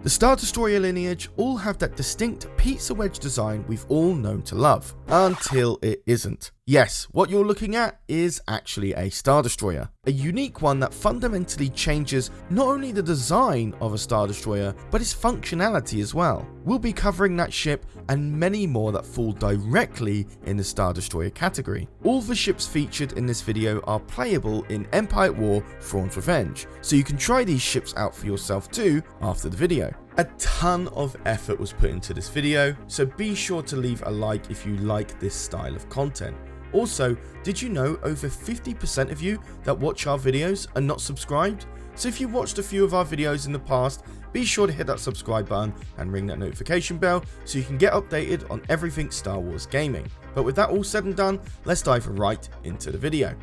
The Star Destroyer lineage all have that distinct pizza wedge design we've all known to love, until it isn't. Yes, what you're looking at is actually a Star Destroyer, a unique one that fundamentally changes not only the design of a Star Destroyer, but its functionality as well. We'll be covering that ship and many more that fall directly in the Star Destroyer category. All the ships featured in this video are playable in Empire at War: Thrawn's Revenge, so you can try these ships out for yourself too after the video. A ton of effort was put into this video, so be sure to leave a like if you like this style of content. Also, did you know over 50% of you that watch our videos are not subscribed? So if you watched a few of our videos in the past, be sure to hit that subscribe button and ring that notification bell so you can get updated on everything Star Wars gaming. But with that all said and done, let's dive right into the video.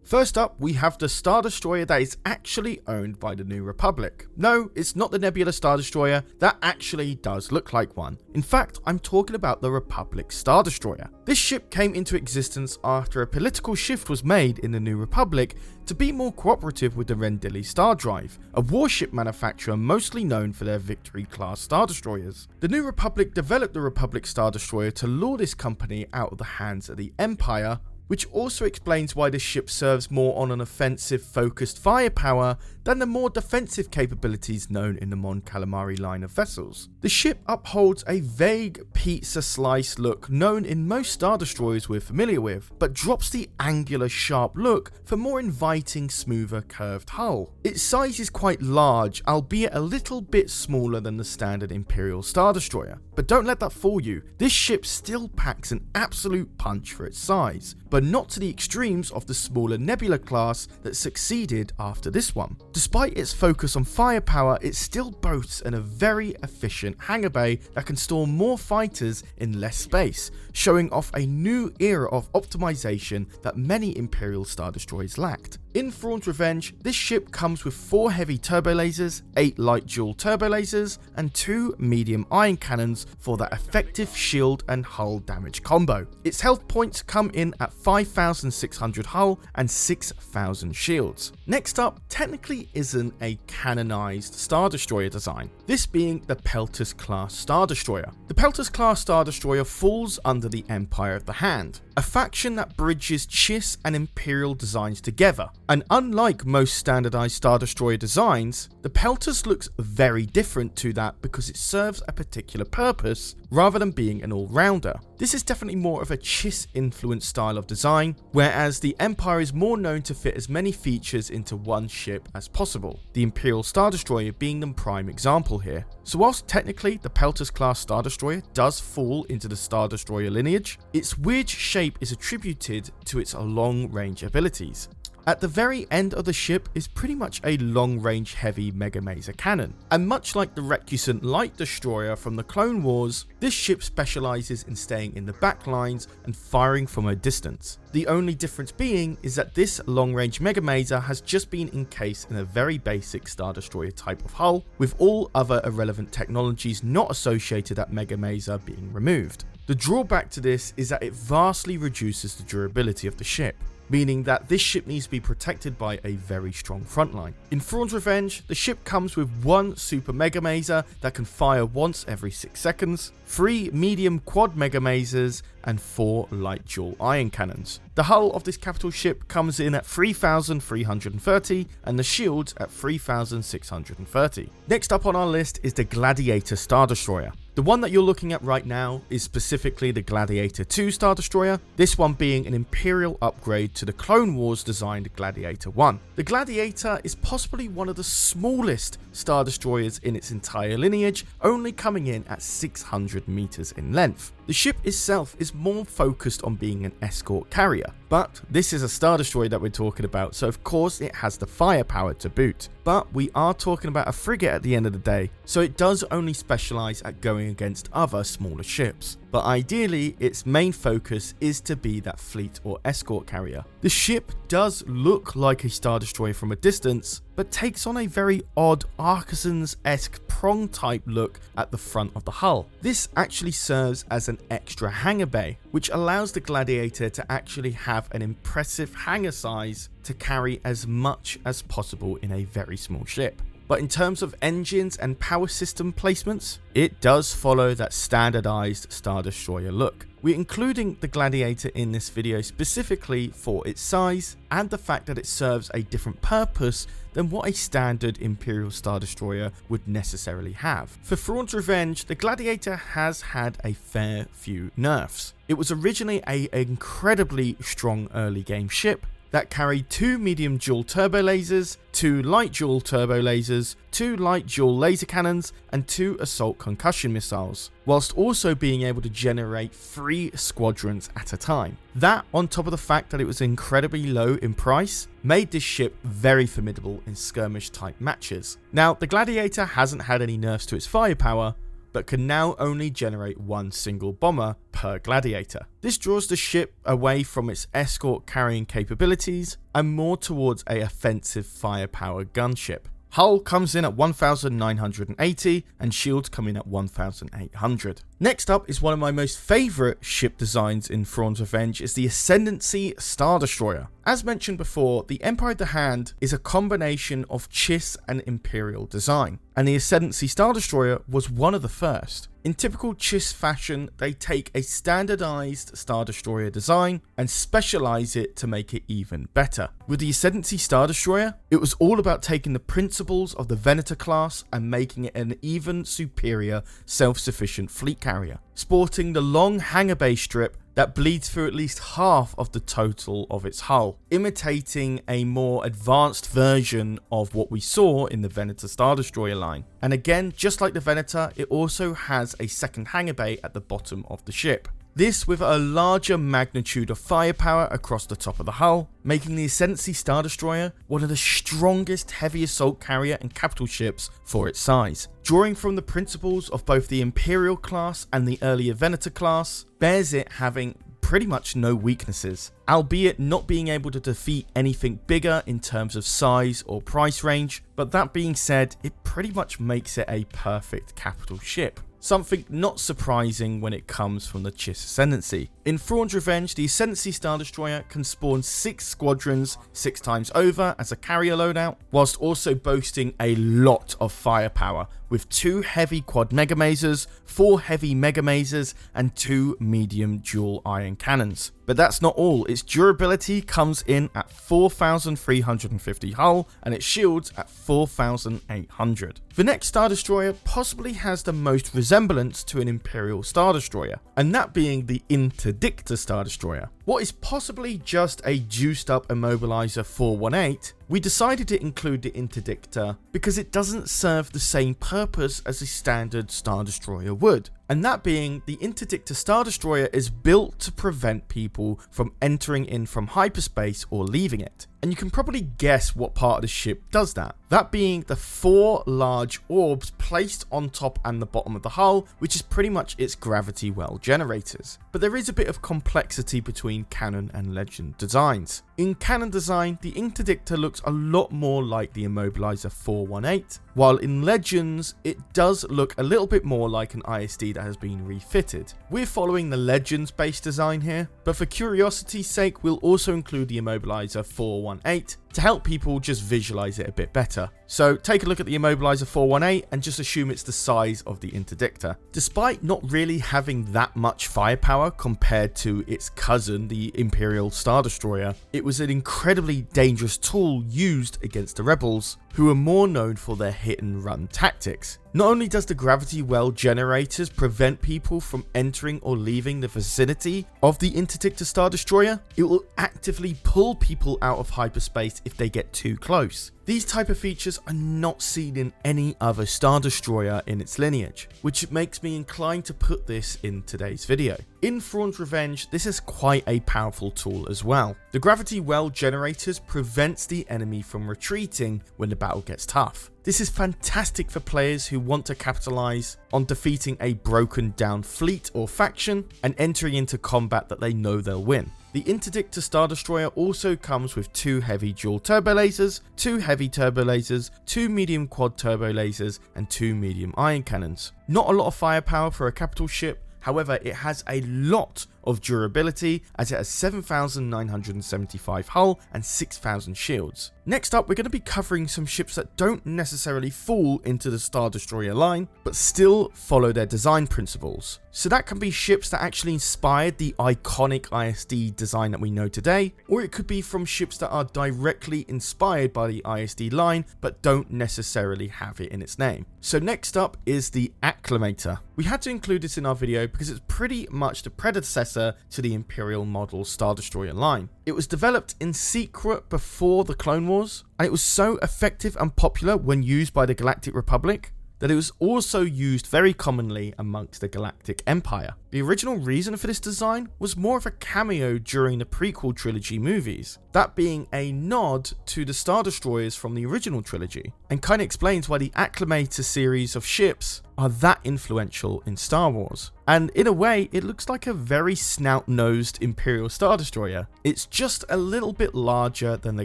First up, we have the Star Destroyer that is actually owned by the New Republic. No, it's not the Nebula Star Destroyer, that actually does look like one. In fact, I'm talking about the Republic Star Destroyer. This ship came into existence after a political shift was made in the New Republic to be more cooperative with the Rendili Star Drive, a warship manufacturer mostly known for their Victory-class Star Destroyers. The New Republic developed the Republic Star Destroyer to lure this company out of the hands of the Empire, which also explains why the ship serves more on an offensive focused firepower than the more defensive capabilities known in the Mon Calamari line of vessels. The ship upholds a vague pizza slice look known in most Star Destroyers we're familiar with, but drops the angular sharp look for more inviting, smoother curved hull. Its size is quite large, albeit a little bit smaller than the standard Imperial Star Destroyer. But don't let that fool you, this ship still packs an absolute punch for its size, but not to the extremes of the smaller Nebula class that succeeded after this one. Despite its focus on firepower, it still boasts a very efficient hangar bay that can store more fighters in less space, showing off a new era of optimization that many Imperial Star Destroyers lacked. In Thrawn's Revenge, this ship comes with 4 heavy turbo lasers, 8 light dual turbo lasers, and 2 medium ion cannons for that effective shield and hull damage combo. Its health points come in at 5,600 hull and 6,000 shields. Next up, technically isn't a canonized Star Destroyer design, this being the Peltus class Star Destroyer. The Peltus class Star Destroyer falls under the Empire of the Hand, a faction that bridges Chiss and Imperial designs together. And unlike most standardized Star Destroyer designs, the Peltus looks very different to that because it serves a particular purpose rather than being an all-rounder. This is definitely more of a Chiss influenced style of design, whereas the Empire is more known to fit as many features into one ship as possible, the Imperial Star Destroyer being the prime example here. So whilst technically the Peltus class Star Destroyer does fall into the Star Destroyer lineage, its weird shape is attributed to its long-range abilities. At the very end of the ship is pretty much a long-range heavy Mega Maser cannon, and much like the recusant Light Destroyer from the Clone Wars, this ship specializes in staying in the back lines and firing from a distance. The only difference being is that this long-range Mega Maser has just been encased in a very basic Star Destroyer type of hull, with all other irrelevant technologies not associated at Mega Maser being removed. The drawback to this is that it vastly reduces the durability of the ship, meaning that this ship needs to be protected by a very strong frontline. In Thrawn's Revenge, the ship comes with 1 Super Mega Maser that can fire once every 6 seconds, 3 medium quad Mega Masers, and 4 light dual ion cannons. The hull of this capital ship comes in at 3,330 and the shields at 3,630. Next up on our list is the Gladiator Star Destroyer. The one that you're looking at right now is specifically the Gladiator 2 Star Destroyer, this one being an Imperial upgrade to the Clone Wars designed Gladiator 1. The Gladiator is possibly one of the smallest Star Destroyers in its entire lineage, only coming in at 600 meters in length. The ship itself is more focused on being an escort carrier, but this is a Star Destroyer that we're talking about, so of course it has the firepower to boot. But we are talking about a frigate at the end of the day, so it does only specialize at going against other smaller ships. But ideally, its main focus is to be that fleet or escort carrier. The ship does look like a Star Destroyer from a distance, but takes on a very odd Artisans-esque prong type look at the front of the hull. This actually serves as an extra hangar bay, which allows the Gladiator to actually have an impressive hangar size to carry as much as possible in a very small ship. but in terms of engines and power system placements, it does follow that standardized Star Destroyer look. We're including the Gladiator in this video specifically for its size and the fact that it serves a different purpose than what a standard Imperial Star Destroyer would necessarily have. For Thrawn's Revenge, the Gladiator has had a fair few nerfs. It was originally an incredibly strong early game ship that carried 2 medium dual turbo lasers, 2 light dual turbo lasers, 2 light dual laser cannons, and 2 assault concussion missiles, whilst also being able to generate 3 squadrons at a time. That, on top of the fact that it was incredibly low in price, made this ship very formidable in skirmish type matches. Now, the Gladiator hasn't had any nerfs to its firepower, but can now only generate 1 single bomber per Gladiator. This draws the ship away from its escort carrying capabilities and more towards a offensive firepower gunship. Hull comes in at 1,980 and shields come in at 1,800. Next up is one of my most favourite ship designs in Thrawn's Revenge is the Ascendancy Star Destroyer. As mentioned before, the Empire of the Hand is a combination of Chiss and Imperial design, and the Ascendancy Star Destroyer was one of the first. In typical Chiss fashion, they take a standardized Star Destroyer design and specialize it to make it even better. With the Ascendancy Star Destroyer, it was all about taking the principles of the Venator class and making it an even superior self-sufficient fleet carrier, sporting the long hangar bay strip that bleeds through at least half of the total of its hull, imitating a more advanced version of what we saw in the Venator Star Destroyer line. And again, just like the Venator, it also has a second hangar bay at the bottom of the ship. This with a larger magnitude of firepower across the top of the hull, making the Ascendancy Star Destroyer one of the strongest heavy assault carrier and capital ships for its size. Drawing from the principles of both the Imperial class and the earlier Venator class, bears it having pretty much no weaknesses, albeit not being able to defeat anything bigger in terms of size or price range, but that being said, it pretty much makes it a perfect capital ship. Something not surprising when it comes from the Chiss Ascendancy. In Thrawn's Revenge, the Ascendancy Star Destroyer can spawn 6 squadrons 6 times over as a carrier loadout, whilst also boasting a lot of firepower, with 2 heavy quad mega masers, 4 heavy mega masers, and 2 medium dual iron cannons. But that's not all, its durability comes in at 4,350 hull, and its shields at 4,800. The next Star Destroyer possibly has the most resemblance to an Imperial Star Destroyer, and that being the Interdictor Star Destroyer. What is possibly just a juiced up immobilizer 418, we decided to include the Interdictor because it doesn't serve the same purpose as a standard Star Destroyer would. And that being, the Interdictor Star Destroyer is built to prevent people from entering in from hyperspace or leaving it. And you can probably guess what part of the ship does that. That being the 4 large orbs placed on top and the bottom of the hull, which is pretty much its gravity well generators. But there is a bit of complexity between canon and legend designs. In canon design, the Interdictor looks a lot more like the immobilizer 418, while in legends, it does look a little bit more like an ISD that has been refitted. We're following the legends based design here, but for curiosity's sake, we'll also include the immobilizer 418 to help people just visualize it a bit better. So take a look at the immobilizer 418 and just assume it's the size of the Interdictor. Despite not really having that much firepower compared to its cousin, the Imperial Star Destroyer, it was an incredibly dangerous tool used against the rebels, who are more known for their hit and run tactics. Not only does the gravity well generators prevent people from entering or leaving the vicinity of the Interdictor Star Destroyer, it will actively pull people out of hyperspace if they get too close. These type of features are not seen in any other Star Destroyer in its lineage, which makes me inclined to put this in today's video. In Thrawn's Revenge, this is quite a powerful tool as well. The gravity well generators prevents the enemy from retreating when the battle gets tough. This is fantastic for players who want to capitalize on defeating a broken down fleet or faction and entering into combat that they know they'll win. The Interdictor Star Destroyer also comes with 2 heavy dual turbo lasers, 2 heavy turbo lasers, 2 medium quad turbo lasers, and 2 medium iron cannons. Not a lot of firepower for a capital ship, however, it has a lot of durability, as it has 7,975 hull and 6,000 shields. Next up, we're going to be covering some ships that don't necessarily fall into the Star Destroyer line, but still follow their design principles. So that can be ships that actually inspired the iconic ISD design that we know today, or it could be from ships that are directly inspired by the ISD line, but don't necessarily have it in its name. So next up is the Acclimator. We had to include this in our video because it's pretty much the predecessor to the Imperial model Star Destroyer line. It was developed in secret before the Clone Wars, and it was so effective and popular when used by the Galactic Republic that it was also used very commonly amongst the Galactic Empire. The original reason for this design was more of a cameo during the prequel trilogy movies, that being a nod to the Star Destroyers from the original trilogy, and kind of explains why the Acclimator series of ships are that influential in Star Wars. And in a way, it looks like a very snout-nosed Imperial Star Destroyer. It's just a little bit larger than the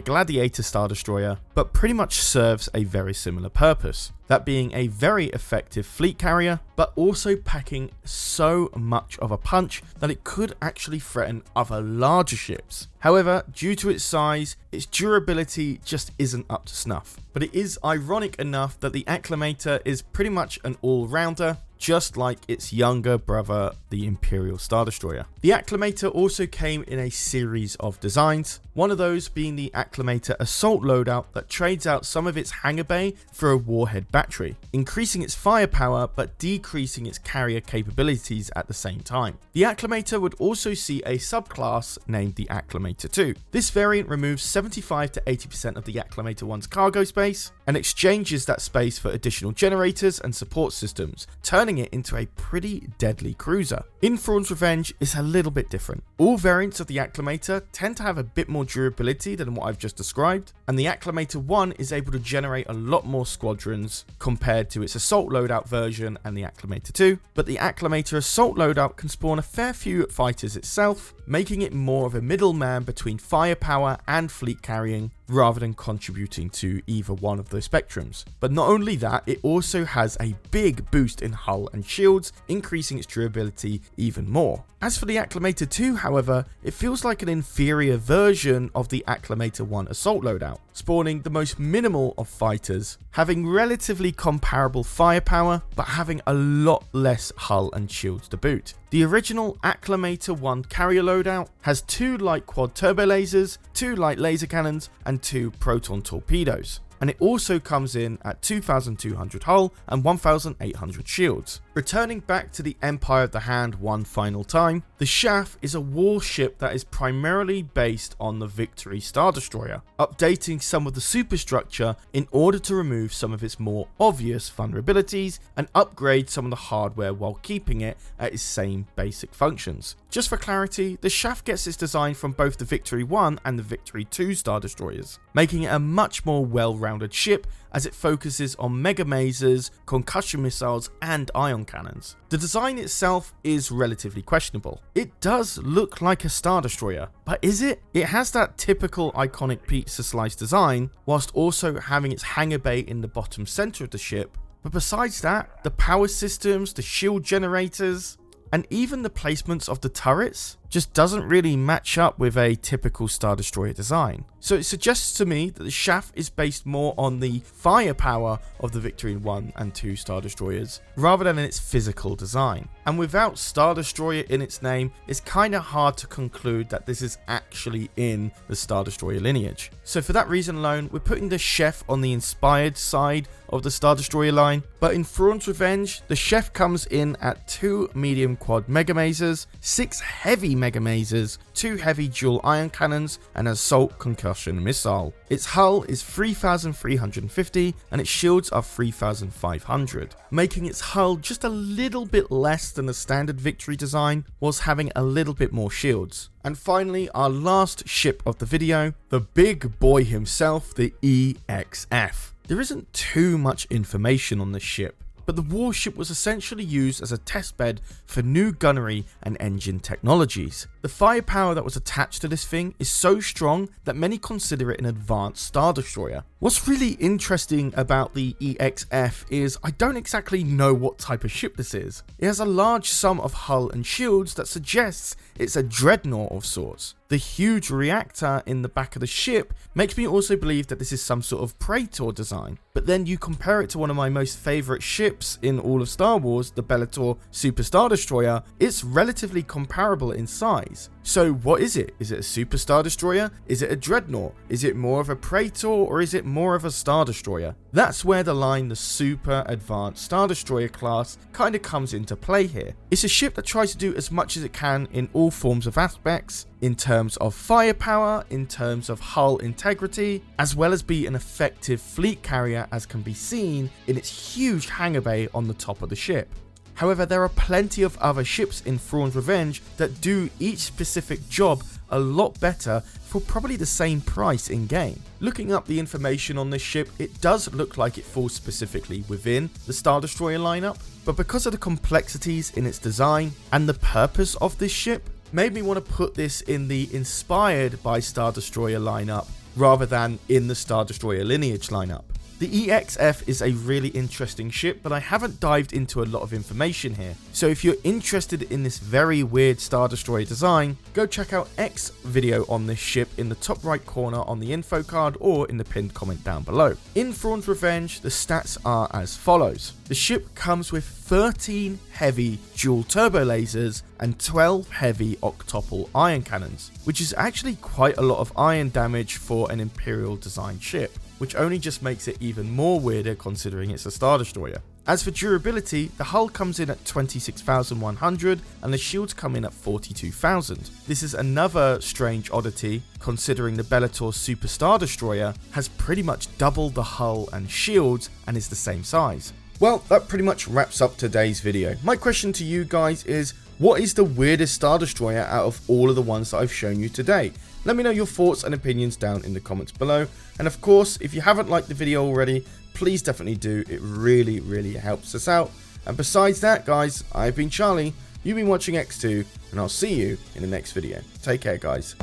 Gladiator Star Destroyer, but pretty much serves a very similar purpose, that being a very effective fleet carrier, but also packing so much of a punch that it could actually threaten other larger ships. However, due to its size, its durability just isn't up to snuff. But it is ironic enough that the Acclimator is pretty much an all-rounder, just like its younger brother, the Imperial Star Destroyer. The Acclimator also came in a series of designs, one of those being the Acclimator Assault loadout that trades out some of its hangar bay for a warhead battery, increasing its firepower but decreasing its carrier capabilities at the same time. The Acclimator would also see a subclass named the Acclimator 2. This variant removes 75 to 80% of the Acclimator 1's cargo space and exchanges that space for additional generators and support systems, turning it into a pretty deadly cruiser. In Thrawn's Revenge, it's a little bit different. All variants of the Acclimator tend to have a bit more durability than what I've just described, and the Acclimator 1 is able to generate a lot more squadrons compared to its Assault loadout version and the Acclimator 2, but the Acclimator Assault loadout can spawn a fair few fighters itself, making it more of a middleman between firepower and fleet carrying, rather than contributing to either one of those spectrums. But not only that, it also has a big boost in hull and shields, increasing its durability even more. As for the Acclimator 2, however, it feels like an inferior version of the Acclimator 1 Assault loadout, spawning the most minimal of fighters, having relatively comparable firepower, but having a lot less hull and shields to boot. The original Acclimator 1 carrier loadout has 2 light quad turbo lasers, 2 light laser cannons, and 2 proton torpedoes. And it also comes in at 2,200 hull and 1,800 shields. Returning back to the Empire of the Hand one final time, the Chaff is a warship that is primarily based on the Victory Star Destroyer, updating some of the superstructure in order to remove some of its more obvious vulnerabilities and upgrade some of the hardware while keeping it at its same basic functions. Just for clarity, the Chaff gets its design from both the Victory 1 and the Victory 2 Star Destroyers, making it a much more well-rounded ship as it focuses on mega masers, concussion missiles, and ion cannons. The design itself is relatively questionable. It does look like a Star Destroyer, but is it? It has that typical iconic pizza slice design, whilst also having its hangar bay in the bottom center of the ship. But besides that, the power systems, the shield generators, and even the placements of the turrets just doesn't really match up with a typical Star Destroyer design. So it suggests to me that the Chaff is based more on the firepower of the Victory 1 and 2 Star Destroyers, rather than in its physical design. And without Star Destroyer in its name, it's kind of hard to conclude that this is actually in the Star Destroyer lineage. So for that reason alone, we're putting the Chef on the inspired side of the Star Destroyer line. But in Thrawn's Revenge, the Chef comes in at 2 medium quad mega masers, 6 heavy mega masers, 2 heavy dual ion cannons, and an assault concussion missile. Its hull is 3,350 and its shields are 3,500, making its hull just a little bit less than the standard Victory design, whilst having a little bit more shields. And finally, our last ship of the video, the big boy himself, the EXF. There isn't too much information on this ship, but the warship was essentially used as a testbed for new gunnery and engine technologies. The firepower that was attached to this thing is so strong that many consider it an advanced Star Destroyer, What's really interesting about the EXF is I don't exactly know what type of ship this is. It has a large sum of hull and shields that suggests it's a dreadnought of sorts. The huge reactor in the back of the ship makes me also believe that this is some sort of Praetor design. But then you compare it to one of my most favourite ships in all of Star Wars, the Bellator Super Star Destroyer, it's relatively comparable in size. So what is it? Is it a Super Star Destroyer? Is it a Dreadnought? Is it more of a Praetor, or is it more of a Star Destroyer? That's where the line the Super Advanced Star Destroyer class kind of comes into play here. It's a ship that tries to do as much as it can in all forms of aspects, in terms of firepower, in terms of hull integrity, as well as be an effective fleet carrier, as can be seen in its huge hangar bay on the top of the ship. However, there are plenty of other ships in Thrawn's Revenge that do each specific job a lot better for probably the same price in game. Looking up the information on this ship, it does look like it falls specifically within the Star Destroyer lineup, but because of the complexities in its design and the purpose of this ship, made me want to put this in the inspired by Star Destroyer lineup rather than in the Star Destroyer lineage lineup. The EXF is a really interesting ship, but I haven't dived into a lot of information here. So if you're interested in this very weird Star Destroyer design, go check out X video on this ship in the top right corner on the info card or in the pinned comment down below. In Thrawn's Revenge, the stats are as follows. The ship comes with 13 heavy dual turbo lasers and 12 heavy octuple ion cannons, which is actually quite a lot of ion damage for an Imperial design ship, which only just makes it even more weirder considering it's a Star Destroyer. As for durability, the hull comes in at 26,100 and the shields come in at 42,000. This is another strange oddity considering the Bellator Super Star Destroyer has pretty much double the hull and shields and is the same size. Well, that pretty much wraps up today's video. My question to you guys is, what is the weirdest Star Destroyer out of all of the ones that I've shown you today? Let me know your thoughts and opinions down in the comments below. And of course, if you haven't liked the video already, please definitely do. It really helps us out. And besides that, guys, I've been Charlie, you've been watching EcksToo, and I'll see you in the next video. Take care, guys.